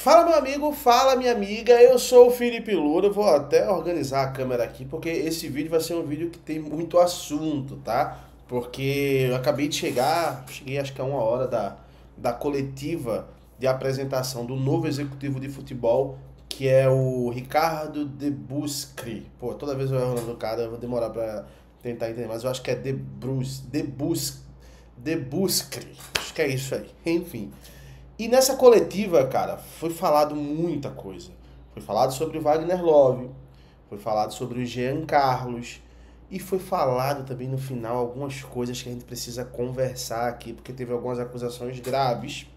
Fala meu amigo, fala minha amiga, eu sou o Felipe Loura, eu vou até organizar a câmera aqui porque esse vídeo vai ser um vídeo que tem muito assunto, tá? Porque eu acabei de cheguei acho que a 1 hora da coletiva de apresentação do novo executivo de futebol, que é o Ricardo De Buscri. Pô, toda vez eu erro o nome do cara, eu vou demorar pra tentar entender, mas eu acho que é De Buscri, acho que é isso aí, enfim. E nessa coletiva, cara, foi falado muita coisa. Foi falado sobre o Wagner Love, foi falado sobre o Jean Carlos, e foi falado também no final algumas coisas que a gente precisa conversar aqui, porque teve algumas acusações graves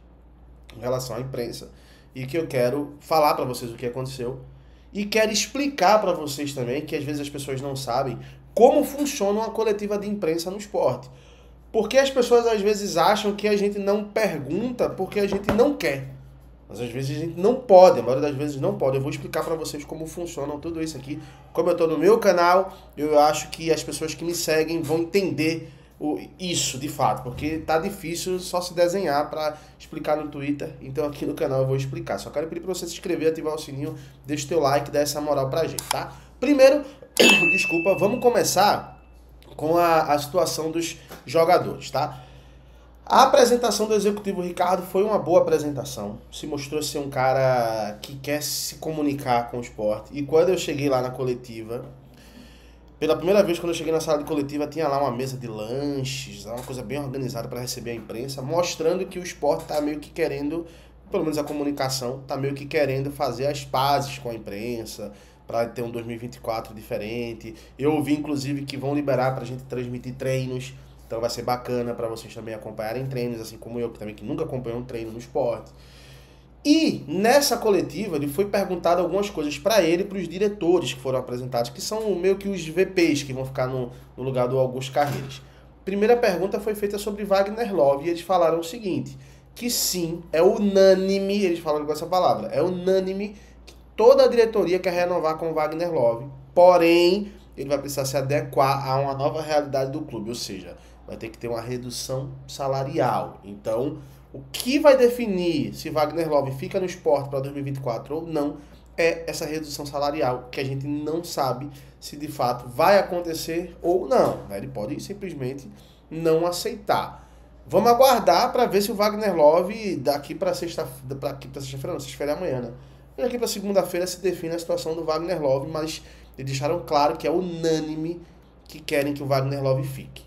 em relação à imprensa, e que eu quero falar pra vocês o que aconteceu, e quero explicar pra vocês também, que às vezes as pessoas não sabem, como funciona uma coletiva de imprensa no esporte. Porque as pessoas às vezes acham que a gente não pergunta porque a gente não quer. Mas às vezes a gente não pode, a maioria das vezes não pode. Eu vou explicar pra vocês como funciona tudo isso aqui. Como eu tô no meu canal, eu acho que as pessoas que me seguem vão entender isso de fato. Porque tá difícil só se desenhar pra explicar no Twitter. Então aqui no canal eu vou explicar. Só quero pedir pra você se inscrever, ativar o sininho, deixa o teu like, dá essa moral pra gente, tá? Primeiro, desculpa, vamos começar com a situação dos jogadores, tá? A apresentação do executivo Ricardo foi uma boa apresentação. Se mostrou ser um cara que quer se comunicar com o esporte. E quando eu cheguei lá na coletiva, pela primeira vez quando eu cheguei na sala de coletiva, tinha lá uma mesa de lanches, uma coisa bem organizada para receber a imprensa, mostrando que o esporte tá meio que querendo, pelo menos a comunicação, tá meio que querendo fazer as pazes com a imprensa, para ter um 2024 diferente. Eu ouvi, inclusive, que vão liberar pra gente transmitir treinos, então vai ser bacana para vocês também acompanharem treinos, assim como eu, que também que nunca acompanhei um treino no esporte. E nessa coletiva, ele foi perguntado algumas coisas para ele e para os diretores que foram apresentados, que são meio que os VPs que vão ficar no lugar do Augusto Carreiras. Primeira pergunta foi feita sobre Wagner Love e eles falaram o seguinte, que sim, é unânime, eles falaram com essa palavra, é unânime toda a diretoria quer renovar com o Wagner Love, porém, ele vai precisar se adequar a uma nova realidade do clube, ou seja, vai ter que ter uma redução salarial. Então, o que vai definir se Wagner Love fica no esporte para 2024 ou não é essa redução salarial, que a gente não sabe se de fato vai acontecer ou não. Ele pode simplesmente não aceitar. Vamos aguardar para ver se o Wagner Love daqui para sexta-feira, não, sexta-feira é amanhã, né? E aqui para segunda-feira se define a situação do Wagner Love, mas eles deixaram claro que é unânime que querem que o Wagner Love fique.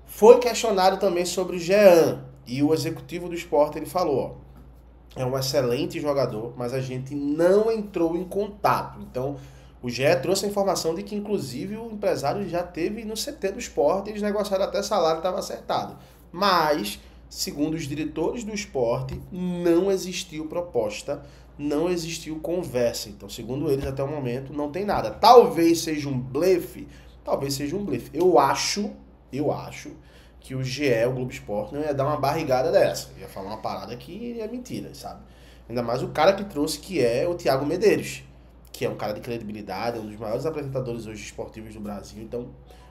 Foi questionado também sobre o Jean, e o executivo do esporte ele falou, ó, é um excelente jogador, mas a gente não entrou em contato. Então, o Jean trouxe a informação de que, inclusive, o empresário já teve no CT do esporte, eles negociaram até salário, estava acertado. Mas, segundo os diretores do esporte, não existiu proposta, não existiu conversa. Então, segundo eles, até o momento, não tem nada. Talvez seja um blefe, talvez seja um blefe. Eu acho que o GE, o Globo Esporte, não ia dar uma barrigada dessa. Ia falar uma parada que é mentira, sabe? Ainda mais o cara que trouxe, que é o Thiago Medeiros, que é um cara de credibilidade, um dos maiores apresentadores hoje esportivos do Brasil. Então,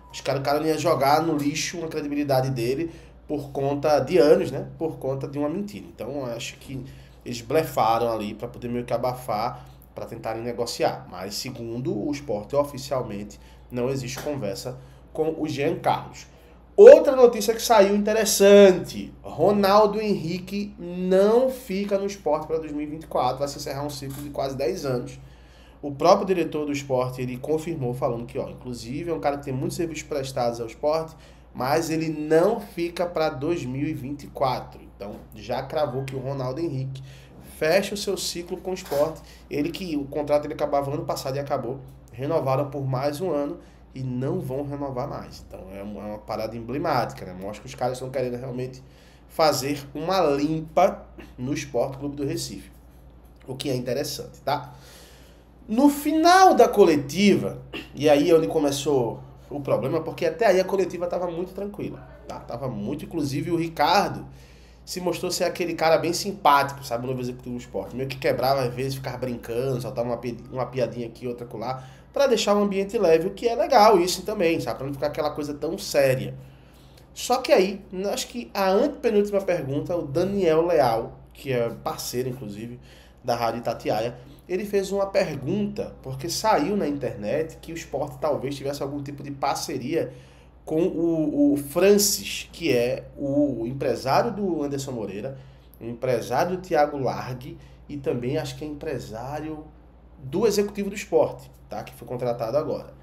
o cara não ia jogar no lixo uma credibilidade dele por conta de anos, né? Por conta de uma mentira. Então, eu acho que eles blefaram ali para poder meio que abafar, para tentarem negociar. Mas, segundo o esporte, oficialmente, não existe conversa com o Jean Carlos. Outra notícia que saiu interessante, Ronaldo Henrique não fica no esporte para 2024, vai se encerrar um ciclo de quase 10 anos. O próprio diretor do esporte, ele confirmou, falando que, ó, inclusive, é um cara que tem muitos serviços prestados ao esporte, mas ele não fica para 2024. Então, já cravou que o Ronaldo Henrique fecha o seu ciclo com o esporte. Ele que o contrato ele acabava ano passado e acabou. Renovaram por mais um ano e não vão renovar mais. Então, é uma parada emblemática, né? Mostra que os caras estão querendo realmente fazer uma limpa no Sport Clube do Recife. O que é interessante, tá? No final da coletiva, e aí é onde começou o problema, porque até aí a coletiva estava muito tranquila, tá? Tava muito, inclusive o Ricardo se mostrou ser aquele cara bem simpático, sabe, no novo executivo do esporte, meio que quebrava às vezes, ficava brincando, soltava uma piadinha aqui, outra acolá, para deixar o ambiente leve, o que é legal isso também, sabe, para não ficar aquela coisa tão séria. Só que aí, acho que a antepenúltima pergunta, o Daniel Leal, que é parceiro inclusive, da Rádio Itatiaia, ele fez uma pergunta, porque saiu na internet que o Sport talvez tivesse algum tipo de parceria com o Francis, que é o empresário do Anderson Moreira, o empresário do Thiago Largue e também acho que é empresário do executivo do Sport, tá? Que foi contratado agora.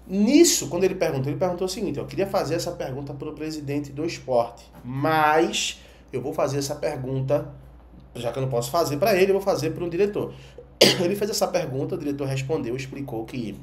Nisso, quando ele perguntou o seguinte: eu queria fazer essa pergunta para o presidente do Sport, mas eu vou fazer essa pergunta, já que eu não posso fazer para ele, eu vou fazer para um diretor. Ele fez essa pergunta, o diretor respondeu, explicou que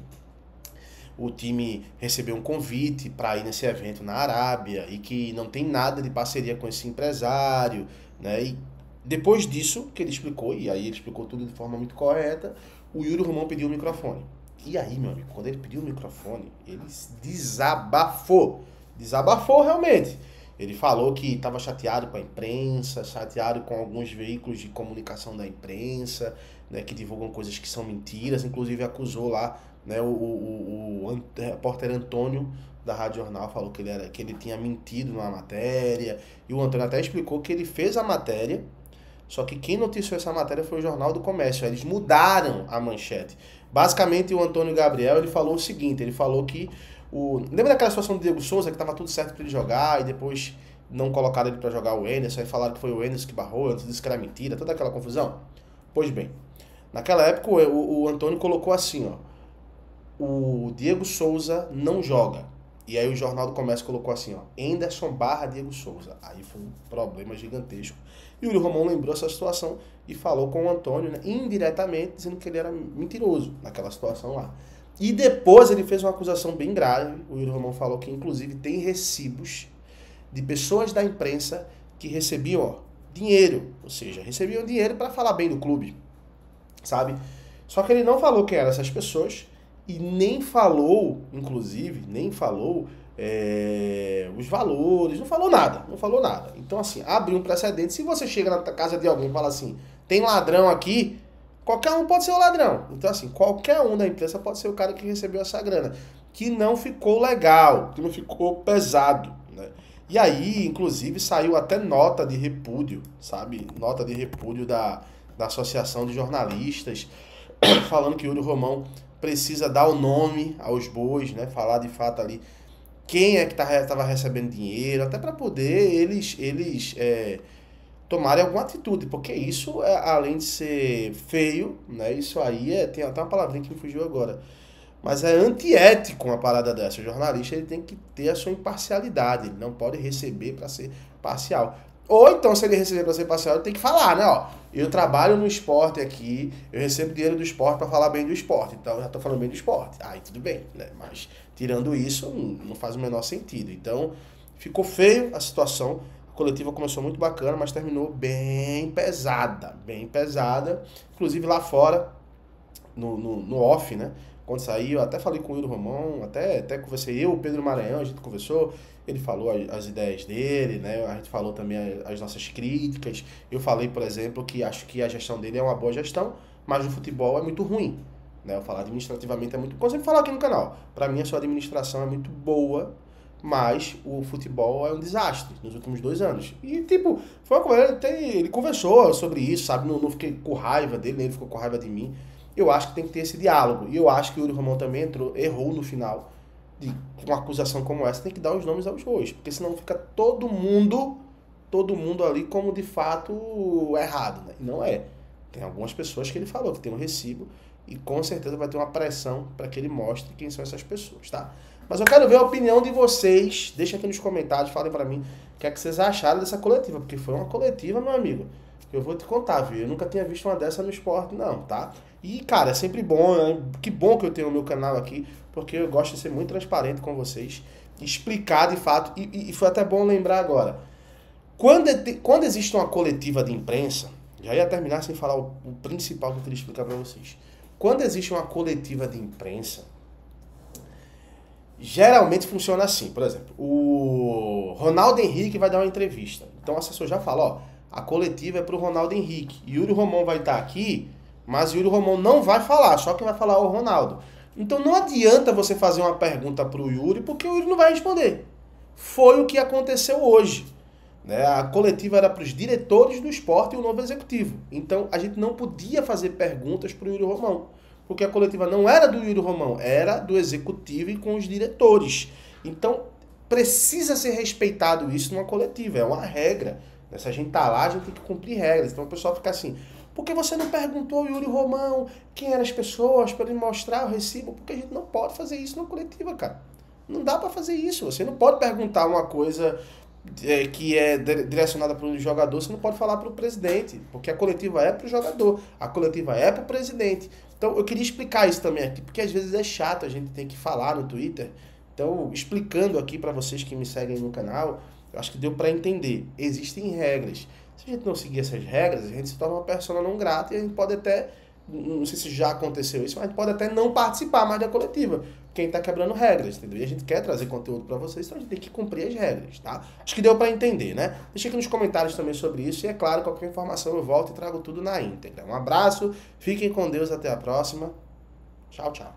o time recebeu um convite para ir nesse evento na Arábia e que não tem nada de parceria com esse empresário, né? E depois disso, que ele explicou, e aí ele explicou tudo de forma muito correta, o Yuri Romão pediu o microfone. E aí, meu amigo, quando ele pediu o microfone, ele desabafou. Desabafou realmente. Ele falou que estava chateado com a imprensa, chateado com alguns veículos de comunicação da imprensa, né, que divulgam coisas que são mentiras. Inclusive acusou lá, né, o repórter Antônio da Rádio Jornal, falou que ele tinha mentido na matéria. E o Antônio até explicou que ele fez a matéria, só que quem noticiou essa matéria foi o Jornal do Comércio. Eles mudaram a manchete. Basicamente, o Antônio Gabriel, ele falou o seguinte, ele falou que lembra daquela situação do Diego Souza, que estava tudo certo para ele jogar, e depois não colocaram ele para jogar o Enderson, aí falaram que foi o Enderson que barrou, antes disse que era mentira, toda aquela confusão? Pois bem, naquela época o Antônio colocou assim, ó, o Diego Souza não joga. E aí o Jornal do Comércio colocou assim, ó, Enderson barra Diego Souza. Aí foi um problema gigantesco. E o Yuri Romão lembrou essa situação e falou com o Antônio, né, indiretamente, dizendo que ele era mentiroso naquela situação lá. E depois ele fez uma acusação bem grave. O Yuri Romão falou que, inclusive, tem recibos de pessoas da imprensa que recebiam, ó, dinheiro. Ou seja, recebiam dinheiro para falar bem do clube, sabe? Só que ele não falou quem eram essas pessoas e nem falou, inclusive, os valores, não falou nada. Então, assim, abriu um precedente. Se você chega na casa de alguém e fala assim, tem ladrão aqui, qualquer um pode ser o ladrão. Então, assim, qualquer um da imprensa pode ser o cara que recebeu essa grana, que não ficou legal, que não ficou pesado, né? E aí, inclusive, saiu até nota de repúdio, sabe? Nota de repúdio da Associação de Jornalistas, falando que o Yuri Romão precisa dar o nome aos bois, né? Falar de fato ali quem é que estava recebendo dinheiro, até para poder eles tomarem alguma atitude, porque isso, além de ser feio, né? Isso aí tem até uma palavrinha que me fugiu agora, mas é antiético uma parada dessa. O jornalista ele tem que ter a sua imparcialidade, ele não pode receber para ser parcial. Ou então, se ele receber para ser parcial, ele tem que falar, né? Ó, eu trabalho no esporte aqui, eu recebo dinheiro do esporte para falar bem do esporte, então eu já tô falando bem do esporte. Aí tudo bem, né? Mas tirando isso, não faz o menor sentido. Então, ficou feio a situação. A coletiva começou muito bacana, mas terminou bem pesada. Inclusive lá fora, no off, né? Quando saiu, eu até falei com o Yuri Romão, até conversei, o Pedro Maranhão, a gente conversou, ele falou as ideias dele, né? A gente falou também as nossas críticas. Eu falei, por exemplo, que acho que a gestão dele é uma boa gestão, mas no futebol é muito ruim, né? Eu falar administrativamente é muito... Como eu sempre falo aqui no canal, pra mim a sua administração é muito boa, mas o futebol é um desastre nos últimos 2 anos. E, tipo, foi uma coisa, ele conversou sobre isso, sabe? Não fiquei com raiva dele, nem ele ficou com raiva de mim. Eu acho que tem que ter esse diálogo. E eu acho que o Yuri Romão também errou no final. De uma acusação como essa, tem que dar os nomes aos bois. Porque senão fica todo mundo ali como de fato errado, né? E não é. Tem algumas pessoas que ele falou que tem um recibo e com certeza vai ter uma pressão para que ele mostre quem são essas pessoas, tá? Mas eu quero ver a opinião de vocês. Deixa aqui nos comentários, falem para mim o que é que vocês acharam dessa coletiva. Porque foi uma coletiva, meu amigo. Eu vou te contar, viu? Eu nunca tinha visto uma dessa no esporte, não, tá? E, cara, é sempre bom, né? Que bom que eu tenho o meu canal aqui, porque eu gosto de ser muito transparente com vocês, explicar de fato, e foi até bom lembrar agora. Quando existe uma coletiva de imprensa, já ia terminar sem falar o principal que eu queria explicar para vocês. Quando existe uma coletiva de imprensa, geralmente funciona assim. Por exemplo, o Ronaldo Henrique vai dar uma entrevista. Então o assessor já fala, ó, a coletiva é pro Ronaldo Henrique. Yuri Romão vai estar aqui, mas Yuri Romão não vai falar, só quem vai falar é o Ronaldo. Então não adianta você fazer uma pergunta pro Yuri, porque o Yuri não vai responder. Foi o que aconteceu hoje. né? A coletiva era para os diretores do esporte e o novo executivo. Então a gente não podia fazer perguntas para o Yuri Romão, porque a coletiva não era do Yuri Romão, era do executivo e com os diretores. Então precisa ser respeitado isso numa coletiva, é uma regra. Se a gente tá lá, a gente tem que cumprir regras. Então o pessoal fica assim, por que você não perguntou ao Yuri Romão quem eram as pessoas para ele mostrar o recibo? Porque a gente não pode fazer isso numa coletiva, cara. Não dá para fazer isso. Você não pode perguntar uma coisa que é direcionada para o jogador, você não pode falar para o presidente, porque a coletiva é para o jogador, a coletiva é para o presidente. Então eu queria explicar isso também aqui, porque às vezes é chato a gente ter que falar no Twitter. Então, explicando aqui para vocês que me seguem no canal, eu acho que deu para entender. Existem regras. Se a gente não seguir essas regras, a gente se torna uma persona não grata e a gente pode até, não sei se já aconteceu isso, mas a gente pode até não participar mais da coletiva. Quem está quebrando regras, entendeu? E a gente quer trazer conteúdo para vocês, então a gente tem que cumprir as regras, tá? Acho que deu para entender, né? Deixa aqui nos comentários também sobre isso e, é claro, qualquer informação eu volto e trago tudo na íntegra. Um abraço, fiquem com Deus, até a próxima. Tchau, tchau.